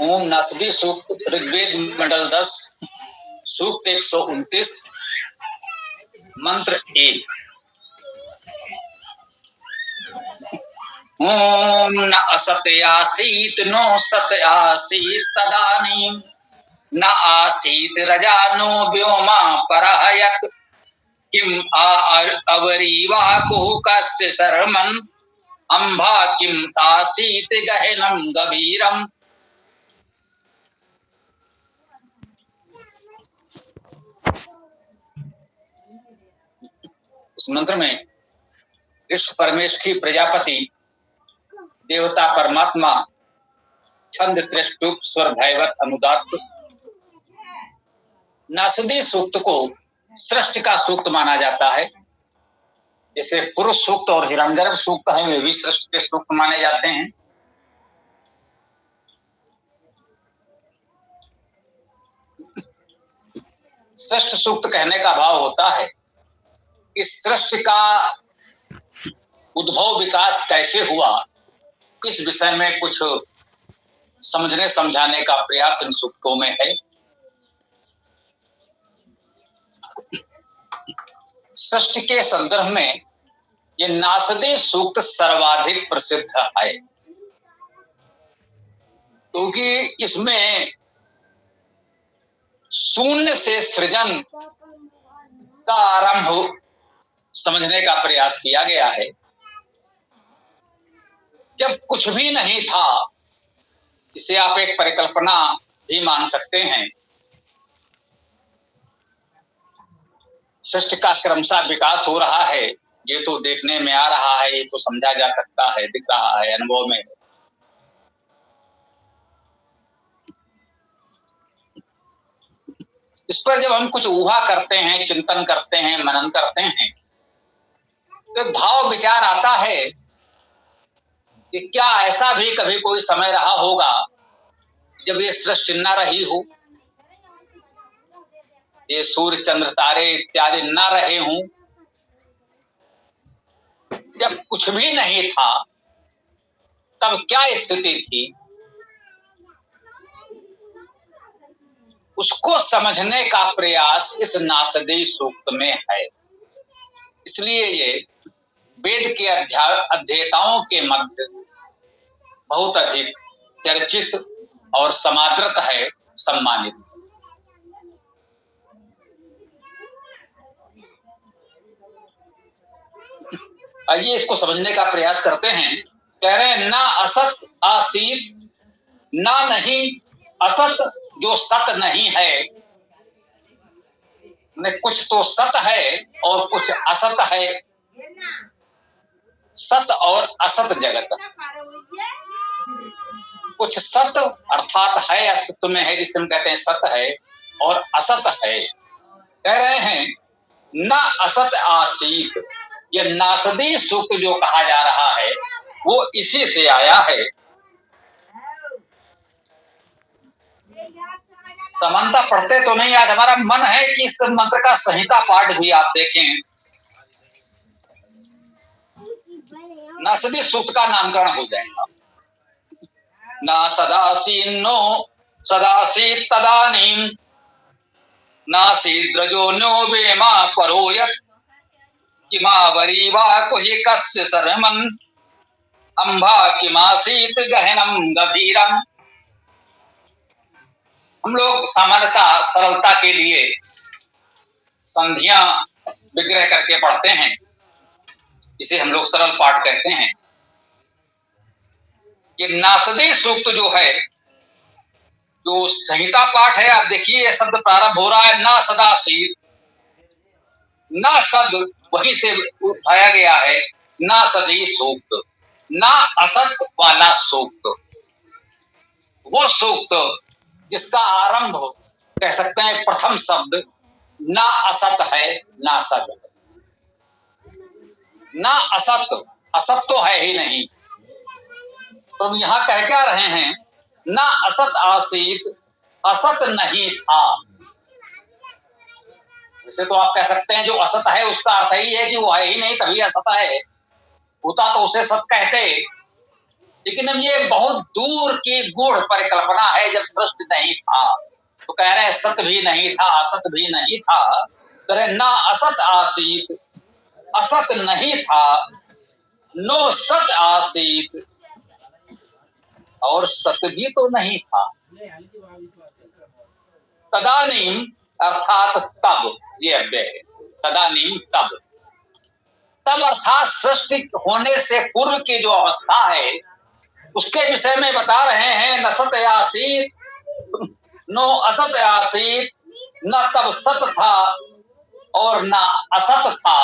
ओम नासदी सूक्त ऋग्वेद मंडल 10 सूक्त 129 मंत्र 1। ओम न असत आसीत नो सत आसीत तदानीं न आसीत रजा नो व्योमा परहयत् किम अवरीवा कुहकस्य शर्मन् अंभा किम आसीत गहनम गभीरम। इस मंत्र में विश्व परमेष्ठी प्रजापति देवता परमात्मा छंद त्रिष्टुप स्वर भैवत अनुदात नासदी सूक्त को सृष्टि का सूक्त माना जाता है। जैसे पुरुष सूक्त और हिरण्यगर्भ सूक्त है, वे भी सृष्टि के सूक्त माने जाते हैं। सृष्टि सूक्त कहने का भाव होता है कि सृष्टि का उद्भव विकास कैसे हुआ, इस विषय में कुछ समझने समझाने का प्रयास इन सूक्तों में है। सृष्टि के संदर्भ में ये नासदी सूक्त सर्वाधिक प्रसिद्ध है, क्योंकि इसमें शून्य से सृजन का आरंभ समझने का प्रयास किया गया है। जब कुछ भी नहीं था, इसे आप एक परिकल्पना भी मान सकते हैं। सृष्टि का क्रमशः विकास हो रहा है, ये तो देखने में आ रहा है, ये तो समझा जा सकता है, दिख रहा है, अनुभव में। इस पर जब हम कुछ ऊहा करते हैं, चिंतन करते हैं, मनन करते हैं, तो भाव विचार आता है कि क्या ऐसा भी कभी कोई समय रहा होगा जब ये सृष्टि न रही हो, ये सूर्य चंद्र तारे इत्यादि न रहे हों। जब कुछ भी नहीं था तब क्या स्थिति थी, उसको समझने का प्रयास इस नासदी सूक्त में है। इसलिए ये वेद के अध्येताओं के मध्य बहुत अधिक चर्चित और समादृत है, सम्मानित। आइए इसको समझने का प्रयास करते हैं। कह रहे हैं ना असत आसीत, ना नहीं असत, जो सत नहीं है। कुछ तो सत है और कुछ असत है। सत और असत जगत, कुछ सत अर्थात है, अस्तित्व में है, जिसे हम कहते हैं सत है, और असत है। कह रहे हैं ना असत आसीत, ये नासदी सूक्त जो कहा जा रहा है वो इसी से आया है। समानता पढ़ते तो नहीं, आज हमारा मन है कि इस मंत्र का संहिता पाठ भी आप देखें। नासदी सूक्त का नामकरण हो जाएगा। ना सदासीनो सदासीत तदानीं नासीद्रजो नो वेमा परोयत् किमावरीवा कुहिकस्य शर्मन् अंभा किमासीत गहनम गभीरम। हम लोग सामान्यतः सरलता के लिए संधियां विग्रह करके पढ़ते हैं, इसे हम लोग सरल पाठ कहते हैं। ये नासदी सूक्त जो है, जो संहिता पाठ है, आप देखिए शब्द प्रारंभ हो रहा है ना सदासीत। ना शब्द वहीं से उठाया गया है, ना सदी सूक्त, ना असत वाला सूक्त। वो सूक्त जिसका आरंभ कह सकते हैं प्रथम शब्द ना असत है, ना सद। ना असत, असत तो है ही नहीं। तो हम यहां कह क्या रहे हैं, ना असत आसीत, असत नहीं था। वैसे तो आप कह सकते हैं जो असत है उसका अर्थ ही है कि वो है ही नहीं, तभी असत है। होता तो उसे सत कहते, लेकिन अब ये बहुत दूर की गूढ़ परिकल्पना है। जब सृष्टि नहीं था तो कह रहे सत भी नहीं था, असत भी नहीं था। कह रहे ना असत आसीत, असत नहीं था, नो सत आसीत, और सत भी तो नहीं था। तदानीम अर्थात तब, ये अव्यय है। तदानीम तब, तब अर्थात सृष्टि होने से पूर्व की जो अवस्था है उसके विषय में बता रहे हैं। न सत आसीत, नो असत आसीत, न तब सत था और न असत था,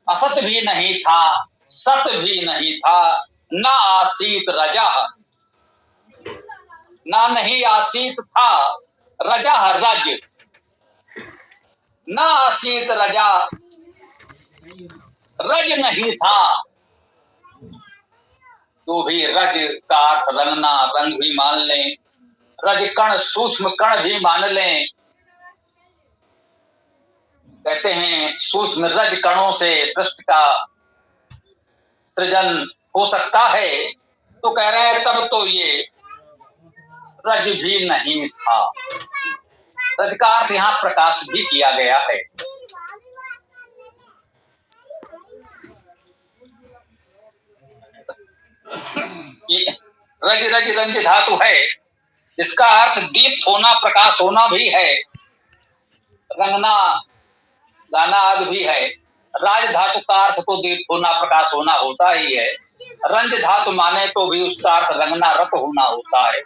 असत भी नहीं था, सत भी नहीं था। न आसीत रजा, ना नहीं आसीत था, रजा रज, न आसीत रजा, रज नहीं था। तो भी रज का अर्थ रंगना, रंग भी मान लें, रज कण सूक्ष्म कण भी मान लें। कहते हैं सूक्ष्म रज कणों से सृष्टि का सृजन हो सकता है। तो कह रहे हैं तब तो ये रज भी नहीं था। रज का अर्थ यहाँ प्रकाश भी किया गया है। रज रज रंज धातु है, जिसका अर्थ दीप्त होना, प्रकाश होना भी है, रंगना गाना आदि भी है। राज धातु का अर्थ तो दीप्त होना, प्रकाश होना होता ही है। रंज धातु माने तो भी उसका अर्थ रंगना, रत होना होता है।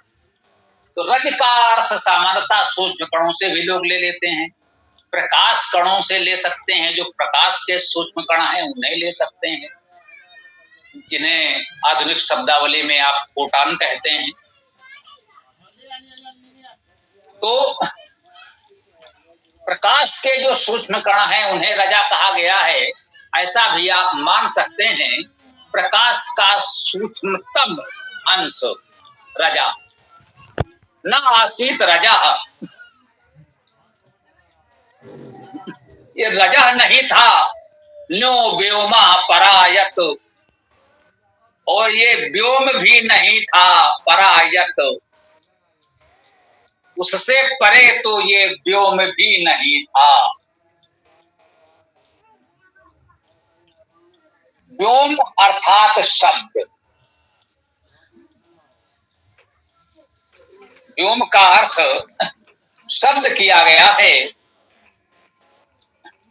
तो रज का अर्थ सामान्यतः सूक्ष्म कणों से भी लोग ले लेते हैं, प्रकाश कणों से ले सकते हैं, जो प्रकाश के सूक्ष्म कण हैं उन्हें ले सकते हैं, जिन्हें आधुनिक शब्दावली में आप फोटान कहते हैं। तो प्रकाश के जो सूक्ष्म कण हैं उन्हें रजा कहा गया है। ऐसा भी आप मान सकते हैं। प्रकाश का सूक्ष्मतम अंश रजा, न आसीत रजा, ये रजा नहीं था। नो व्योमा परायत, और ये व्योम भी नहीं था परायत, उससे परे तो ये व्योम भी नहीं था। व्योम अर्थात शब्द, व्योम का अर्थ शब्द किया गया है।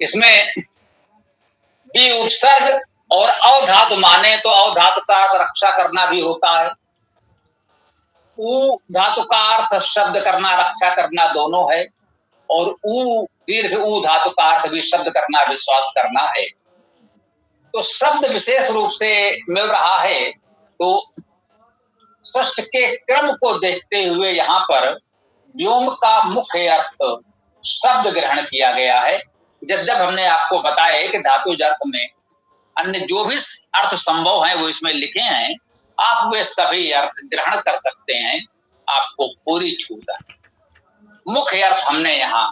इसमें भी उपसर्ग और अवधातु माने तो अवधातु का अर्थ रक्षा करना भी होता है। ऊ धातु का अर्थ शब्द करना, रक्षा करना दोनों है। और ऊ दीर्घ ऊ धातु का अर्थ भी शब्द करना, विश्वास करना है। तो शब्द विशेष रूप से मिल रहा है। तो षष्ठ के क्रम को देखते हुए यहाँ पर व्योम का मुख्य अर्थ शब्द ग्रहण किया गया है। जब हमने आपको बताया कि धातु अर्थ में अन्य जो भी अर्थ संभव है वो इसमें लिखे हैं, आप वे सभी अर्थ ग्रहण कर सकते हैं, आपको पूरी छूट है। मुख्य अर्थ हमने यहाँ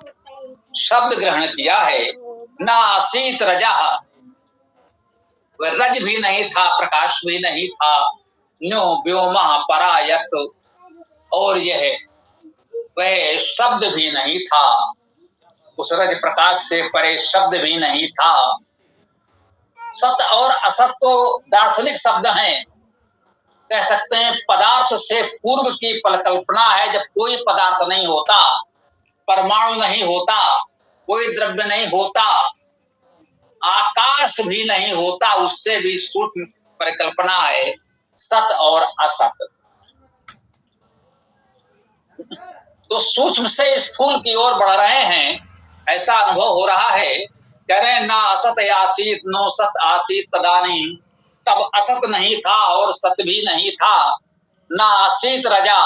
शब्द ग्रहण किया है। ना आसीत रजा, वह रज भी नहीं था, प्रकाश भी नहीं था। न्यो व्योमा परायत, और यह वह शब्द भी नहीं था, उस रज प्रकाश से परे शब्द भी नहीं था। सत और असत तो दार्शनिक शब्द हैं, कह सकते हैं पदार्थ से पूर्व की कल्पना है। जब कोई पदार्थ नहीं होता, परमाणु नहीं होता, कोई द्रव्य नहीं होता, आकाश भी नहीं होता, उससे भी सूक्ष्म परिकल्पना है सत और असत। तो सूक्ष्म से स्थूल की ओर बढ़ रहे हैं, ऐसा अनुभव हो रहा है। कह रहे हैं ना असत आसीत, नो सत आसीत तदानीम, तब असत नहीं था और सत भी नहीं था। ना आसीत रजा,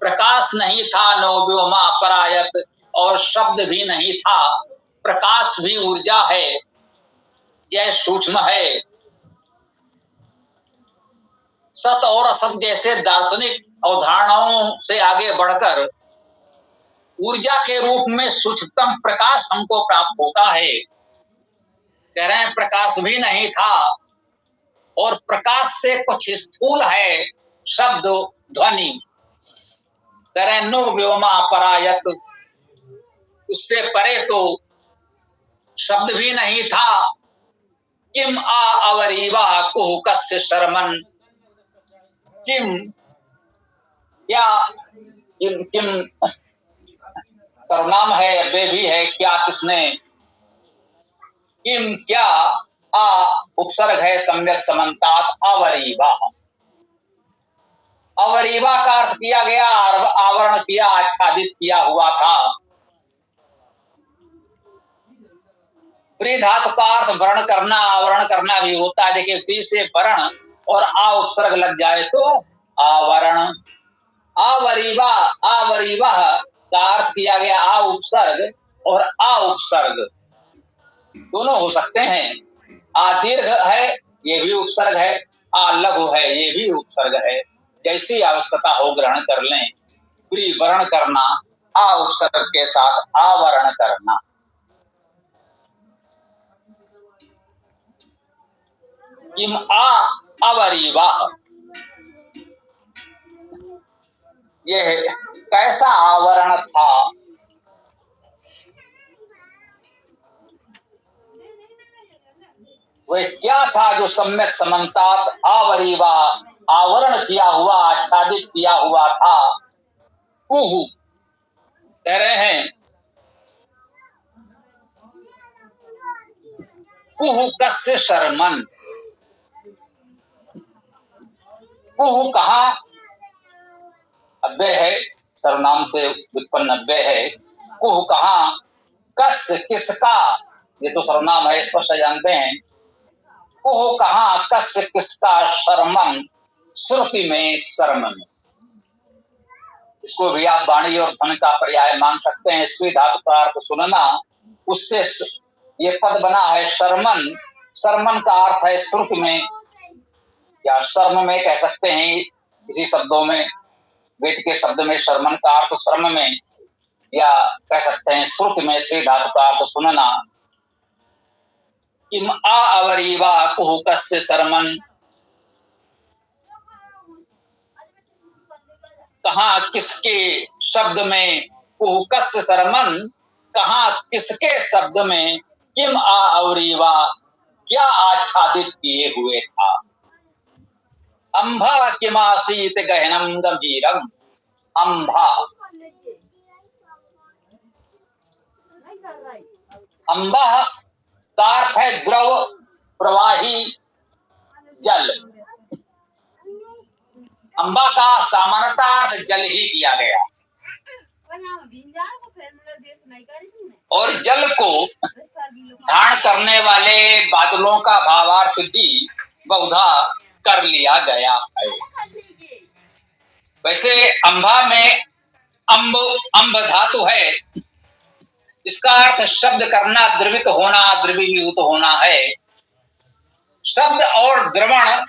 प्रकाश नहीं था। नो व्योमा परायत, और शब्द भी नहीं था। प्रकाश भी ऊर्जा है, यह सूक्ष्म है। सत और असत जैसे दार्शनिक अवधारणाओं से आगे बढ़कर ऊर्जा के रूप में सूक्ष्मतम प्रकाश हमको प्राप्त होता है। कह रहे हैं प्रकाश भी नहीं था और प्रकाश से कुछ स्थूल है शब्द ध्वनि, करे नो व्योमा परायत, उससे परे तो शब्द भी नहीं था। किम आ अवरीवा कुहुकस्य शर्मन, किम क्या, किम किम सर्वनाम है, वे भी है, क्या किसने, किम क्या, आ उपसर्ग है सम्यक समन्तात, अवरीवा, अवरीवा का अर्थ किया गया आवरण किया, आच्छादित किया हुआ था। प्री धातु का अर्थ वर्ण करना, आवरण करना भी होता है। देखिए प्री से वर्ण और आ उपसर्ग लग जाए तो आवरण। आवरीवा, आवरीवा का अर्थ किया गया आ उपसर्ग और आ उपसर्ग दोनों हो सकते हैं। आ दीर्घ है ये भी उपसर्ग है, आ लघु है ये भी उपसर्ग है। जैसी आवश्यकता हो ग्रहण कर लें। प्री वर्ण करना, आ उपसर्ग के साथ आवरण करना। किम आ अवरीवा, यह कैसा आवरण था। वह क्या था जो सम्यक समन्तात आवरीवा, आवरण किया हुआ, आच्छादित किया हुआ था। कुहु कह रहे हैं, कुहु कस्य शर्मन, कुहु कहा, अव्यय है, सर्वनाम से उत्पन्न अव्यय है। कुहु कहा, कस्य किसका, ये तो सर्वनाम है, स्पष्ट जानते हैं। कुहु कहा, कस्य किसका, शर्मन श्रुति में, शर्म में। इसको भी आप वाणी और ध्वनि का पर्याय मान सकते हैं। स्वी धातु का अर्थ सुनना, उससे ये पद बना है शर्मन। शर्मन का अर्थ है श्रुति में या शर्म में कह सकते हैं। इसी शब्दों में, वेद के शब्द में शर्मन का अर्थ शर्म में या कह सकते हैं श्रुति में। स्वी धातु का अर्थ सुनना। किम आ अवरीवा कुहु कस्य शर्मन, कहा किसके शब्द में, कुहु कस्य शर्मन कहा किसके शब्द में, किम आ अवरीवा क्या आच्छादित किए हुए था। अंभा किमासीत गहनम गंभीरम, अंभा, अंबा का अर्थ है द्रव, प्रवाही जल। अंबा का सामान्यता अर्थ जल ही किया गया और जल को धारण करने वाले बादलों का भावार्थ भी बहुधा कर लिया गया है। वैसे अंबा में अंब धातु है, इसका अर्थ शब्द करना, द्रवित होना, द्रवीभूत होना है। शब्द और द्रवण,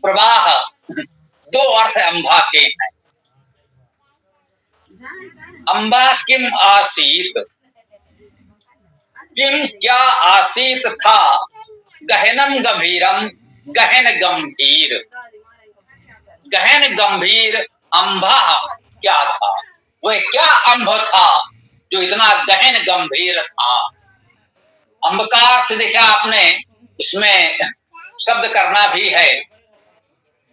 प्रवाह, दो अर्थ अंबा के हैं। अंबा किम आसीत, किम क्या आसीत था, गहनम गंभीरम, गहन गंभीर, गहन गंभीर अंबा क्या था, वह क्या अंब था जो इतना गहन गंभीर था। अंब का अर्थ देखा आपने, इसमें शब्द करना भी है,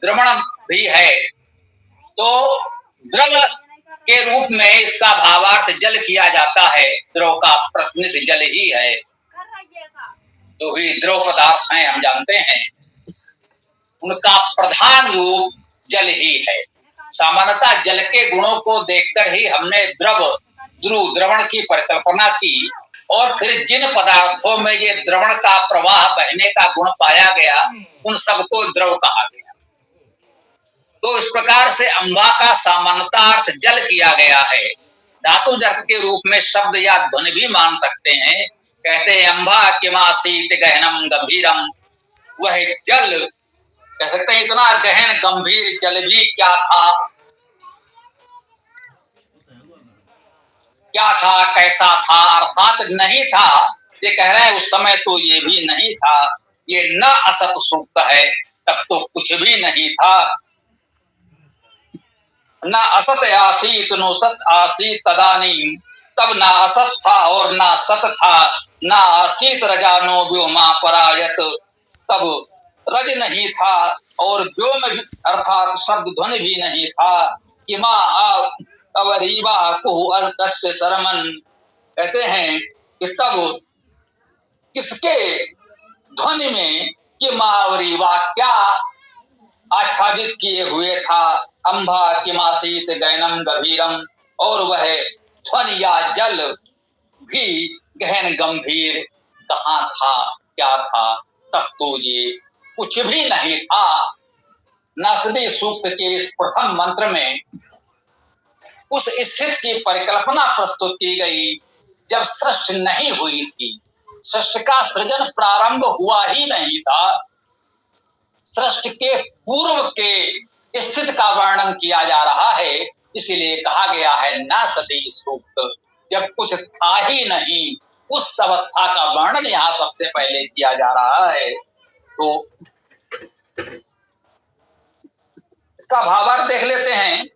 द्रवण भी है। तो द्रव के रूप में इसका भावार्थ जल किया जाता है। द्रव का प्रतिनिधि जल ही है, जो भी द्रव पदार्थ हैं हम जानते हैं, उनका प्रधान रूप जल ही है। सामान्यतः जल के गुणों को देखकर ही हमने द्रवण की परिकल्पना की और फिर जिन पदार्थों में ये द्रवण का प्रवाह बहने का गुण पाया गया उन सबको द्रव कहा गया। तो इस प्रकार से अंबा का सामान्यता अर्थ जल किया गया है। धातु अर्थ के रूप में शब्द या ध्वनि भी मान सकते हैं। कहते हैं अंबा किमासीत गहनम गंभीरम, वह जल, कह सकते हैं इतना गहन गंभीर जल भी क्या था, क्या था, कैसा था, अर्थात नहीं था। ये कह रहे हैं उस समय तो ये भी नहीं था। ये न असत सूक्त है, तब तो कुछ भी नहीं था। ना असत आसीत नो सत आसीत तदानीम, तब ना असत था और ना सत था। ना आसीत रजानो व्योमा परायत, तब रज नहीं था और व्योम भी अर्थात शब्द ध्वनि भी नहीं था। कि माँ अवरीवा कुहु अर्कस्य शरमन, कहते हैं कि तब किसके ध्वनि में कि मावरीवा क्या आच्छादित किए हुए था। अंबा किमासीत गैनम गभीरम, और वह ध्वनि या जल भी गहन गंभीर कहाँ था, क्या था। तब तो ये कुछ भी नहीं था। नासदी सूक्त के इस प्रथम मंत्र में उस स्थिति की परिकल्पना प्रस्तुत की गई जब सृष्टि नहीं हुई थी। सृष्टि का सृजन प्रारंभ हुआ ही नहीं था। सृष्टि के पूर्व के स्थिति का वर्णन किया जा रहा है। इसीलिए कहा गया है ना सती सूक्त, जब कुछ था ही नहीं उस अवस्था का वर्णन यहाँ सबसे पहले किया जा रहा है। तो इसका भावार्थ देख लेते हैं।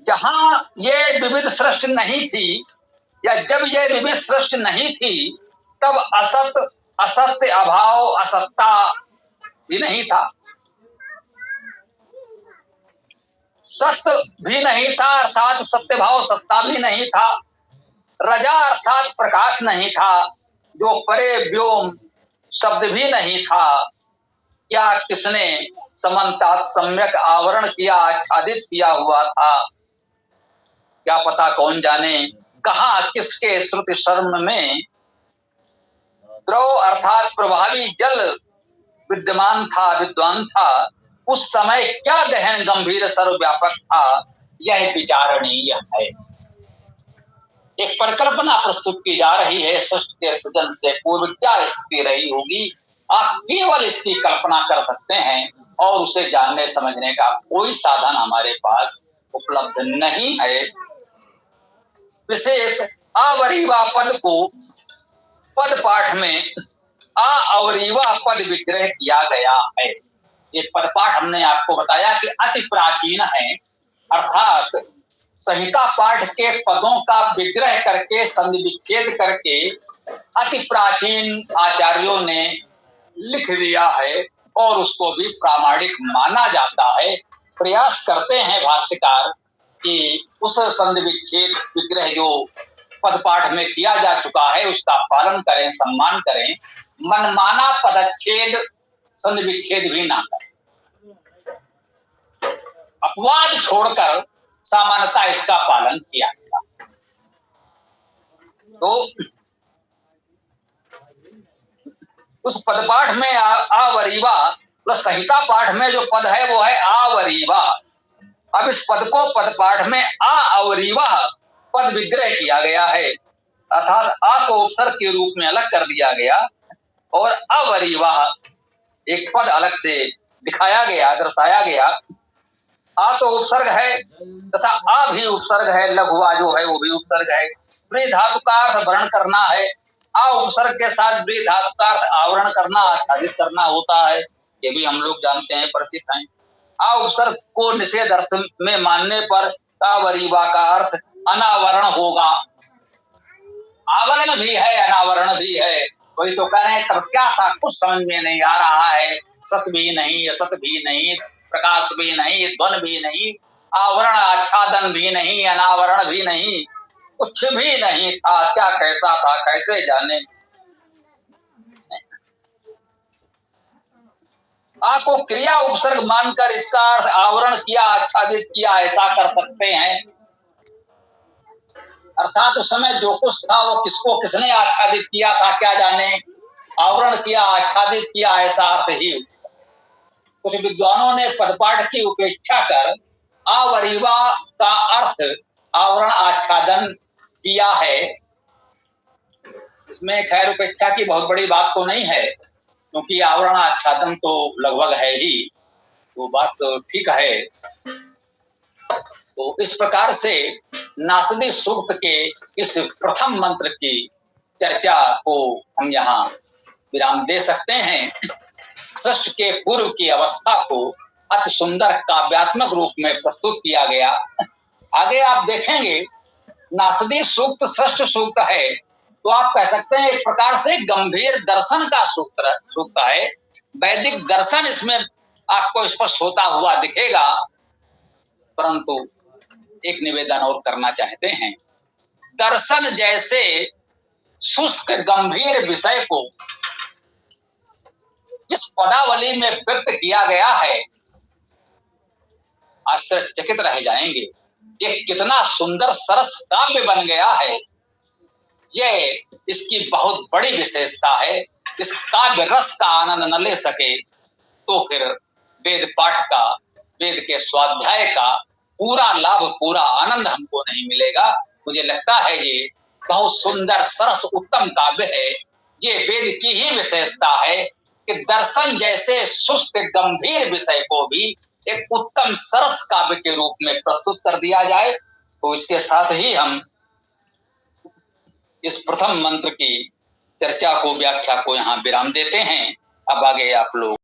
जहां ये विविध सृष्टि नहीं थी, या जब ये विविध सृष्टि नहीं थी, तब असत, असत्य, अभाव, असत्ता भी नहीं था। सत्य भी नहीं था अर्थात सत्य भाव सत्ता भी नहीं था। रजा अर्थात प्रकाश नहीं था। जो परे व्योम शब्द भी नहीं था। क्या किसने समन्तात सम्यक आवरण किया, आच्छादित किया हुआ था। क्या पता कौन जाने कहा किसके श्रुति शर्म में द्रव अर्थात प्रभावी जल विद्यमान था, विद्वान था। उस समय क्या गहन गंभीर सर्वव्यापक था, यह विचारणीय है। एक परिकल्पना प्रस्तुत की जा रही है। सृष्टि के सृजन से पूर्व क्या स्थिति रही होगी, आप केवल इसकी कल्पना कर सकते हैं और उसे जानने समझने का कोई साधन हमारे पास उपलब्ध नहीं है। विशेष अवरीवा पद को पद पाठ में अवरीवा पद विग्रह किया गया है। ये पद पाठ हमने आपको बताया कि अति प्राचीन है, अर्थात संहिता पाठ के पदों का विग्रह करके संधि विच्छेद करके अति प्राचीन आचार्यों ने लिख दिया है और उसको भी प्रामाणिक माना जाता है। प्रयास करते हैं भाष्यकार कि उस संधि विच्छेद विग्रह जो पद पाठ में किया जा चुका है उसका पालन करें, सम्मान करें। मनमाना पदच्छेद संधि विच्छेद भी ना करें। अपवाद छोड़कर सामान्यता इसका पालन किया गया। तो उस पद पाठ में आवरीवा प्लस संहिता पाठ में जो पद है वो है आवरीवा। अब इस पद को पद पाठ में आवरीवा पद विग्रह किया गया है, अर्थात आ को उपसर्ग के रूप में अलग कर दिया गया और अवरीवा एक पद अलग से दिखाया गया, दर्शाया गया। आ तो उपसर्ग है तथा आ भी उपसर्ग है, लघुआ जो है वो भी उपसर्ग है। व्री धातु का अर्थ वर्ण करना है। आ उपसर्ग के साथ व्री धातु का अर्थ आवरण करना, आच्छादित करना होता है। ये भी हम लोग जानते हैं, परिचित हैं। आ उपसर्ग को निषेध अर्थ में मानने पर अवरीवा का अर्थ अनावरण होगा। आवरण भी है, अनावरण भी है। वही तो कह रहे हैं, तब क्या था कुछ समझ में नहीं आ रहा है। सत भी नहीं, असत भी नहीं, प्रकाश भी नहीं, ध्वन भी नहीं, आवरण आच्छादन भी नहीं, अनावरण भी नहीं, कुछ भी नहीं था। क्या कैसा था, कैसे जाने। आ को क्रिया उपसर्ग मानकर इसका अर्थ आवरण किया, आच्छादित किया ऐसा कर सकते हैं। अर्थात उस समय जो कुछ था वो किसको किसने आच्छादित किया था क्या जाने, आवरण किया, आच्छादित किया ऐसा अर्थ ही। कुछ विद्वानों ने पदपाठ की उपेक्षा कर आवरीवा का अर्थ आवरण आच्छादन किया है। इसमें खैर उपेक्षा की बहुत बड़ी बात तो नहीं है, क्योंकि आवरण आच्छादन तो लगभग है ही, वो बात तो ठीक है। तो इस प्रकार से नासदी सूक्त के इस प्रथम मंत्र की चर्चा को हम यहाँ विराम दे सकते हैं। षष्ठ के पूर्व की अवस्था को अति सुंदर काव्यात्मक रूप में प्रस्तुत किया गया। आगे आप देखेंगे नासदी सूक्त षष्ठ सूक्त है तो आप कह सकते हैं एक प्रकार से गंभीर दर्शन का सूक्त है। वैदिक दर्शन इसमें आपको स्पष्ट होता हुआ दिखेगा। परंतु एक निवेदन और करना चाहते हैं। दर्शन जैसे शुष्क गंभीर विषय को जिस पदावली में व्यक्त किया गया है, आश्चर्यचकित रह जाएंगे। ये कितना सुंदर सरस काव्य बन गया है। यह इसकी बहुत बड़ी विशेषता है। इस काव्य रस का आनंद न ले सके तो फिर वेद पाठ का, वेद के स्वाध्याय का पूरा लाभ, पूरा आनंद हमको नहीं मिलेगा। मुझे लगता है ये बहुत सुंदर सरस उत्तम काव्य है। ये वेद की ही विशेषता है कि दर्शन जैसे शुष्क गंभीर विषय को भी एक उत्तम सरस काव्य के रूप में प्रस्तुत कर दिया जाए। तो इसके साथ ही हम इस प्रथम मंत्र की चर्चा को, व्याख्या को यहाँ विराम देते हैं। अब आगे आप लोग